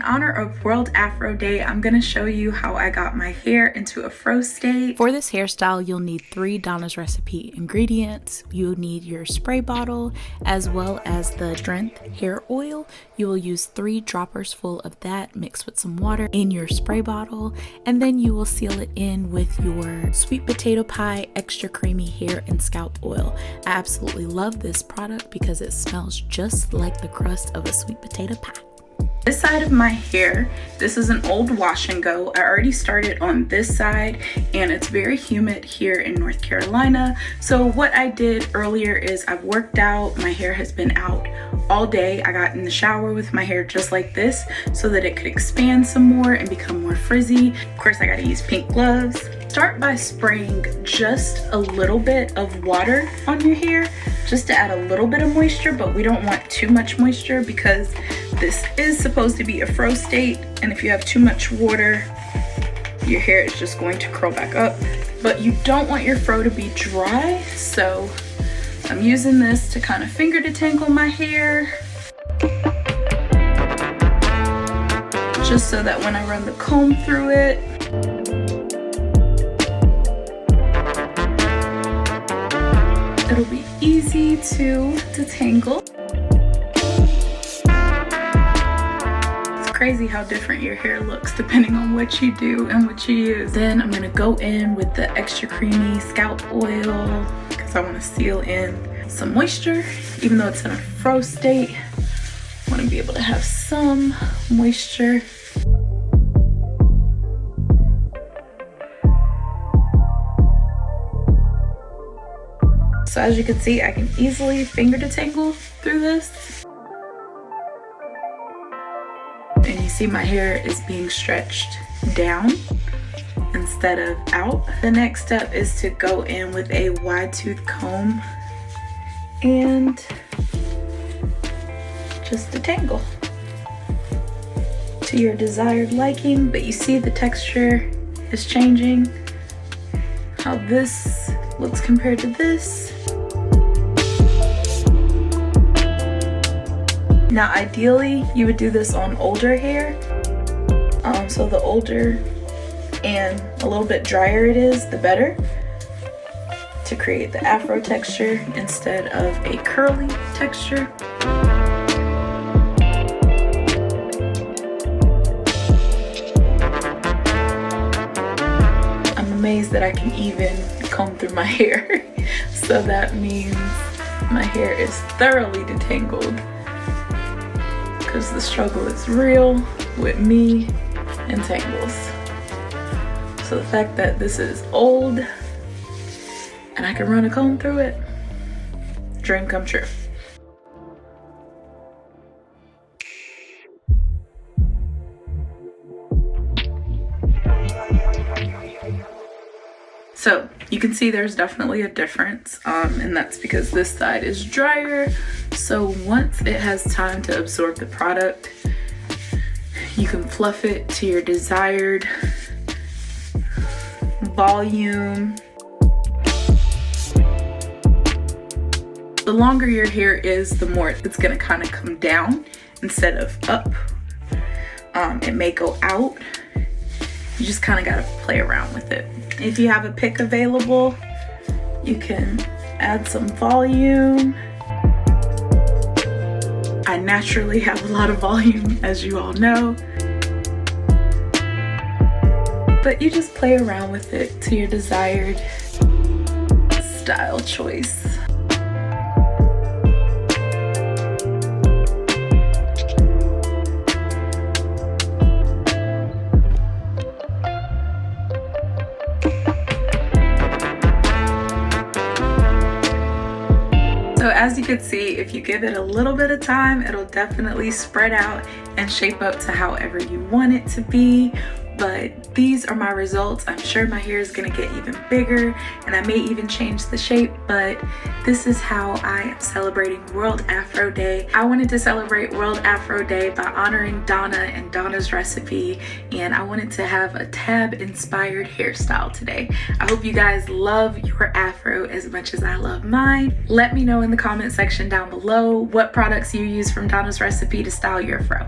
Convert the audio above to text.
in honor of World Afro Day, I'm going to show you how I got my hair into a fro state. For this hairstyle, you'll need 3 Donna's Recipe ingredients. You'll need your spray bottle as well as the strength hair oil. You will use 3 droppers full of that mixed with some water in your spray bottle, and then you will seal it in with your sweet potato pie extra creamy hair and scalp oil. I absolutely love this product because it smells just like the crust of a sweet potato pie. This side of my hair, this is an old wash and go. I already started on this side and it's very humid here in North Carolina. So what I did earlier is I've worked out, my hair has been out all day. I got in the shower with my hair just like this so that it could expand some more and become more frizzy. Of course, I gotta use pink gloves. Start by spraying just a little bit of water on your hair just to add a little bit of moisture, but we don't want too much moisture because this is supposed to be a fro state, and if you have too much water, your hair is just going to curl back up. But you don't want your fro to be dry, so I'm using this to kind of finger detangle my hair, just so that when I run the comb through it, it'll be easy to detangle. It's crazy how different your hair looks depending on what you do and what you use. Then I'm gonna go in with the extra creamy scalp oil because I want to seal in some moisture. Even though it's in a fro state, I want to be able to have some moisture. So as you can see, I can easily finger detangle through this. And you see my hair is being stretched down instead of out. The next step is to go in with a wide tooth comb and just detangle to your desired liking. But you see the texture is changing, how this looks compared to this. Now ideally you would do this on older hair, so the older and a little bit drier it is, the better, to create the afro texture instead of a curly texture. I'm amazed that I can even comb through my hair. So that means my hair is thoroughly detangled, because the struggle is real with me and tangles. So the fact that this is old and I can run a comb through it, dream come true. So you can see there's definitely a difference, and that's because this side is drier. So once it has time to absorb the product, you can fluff it to your desired volume. The longer your hair is, the more it's gonna kind of come down instead of up. It may go out. You just kind of gotta play around with it. If you have a pick available, you can add some volume. I naturally have a lot of volume, as you all know. But you just play around with it to your desired style choice. So as you can see, if you give it a little bit of time, it'll definitely spread out and shape up to however you want it to be. But these are my results. I'm sure my hair is gonna get even bigger and I may even change the shape, but this is how I am celebrating World Afro Day. I wanted to celebrate World Afro Day by honoring Donna and Donna's Recipe, and I wanted to have a tab inspired hairstyle today. I hope you guys love your afro as much as I love mine. Let me know in the comment section down below what products you use from Donna's Recipe to style your fro.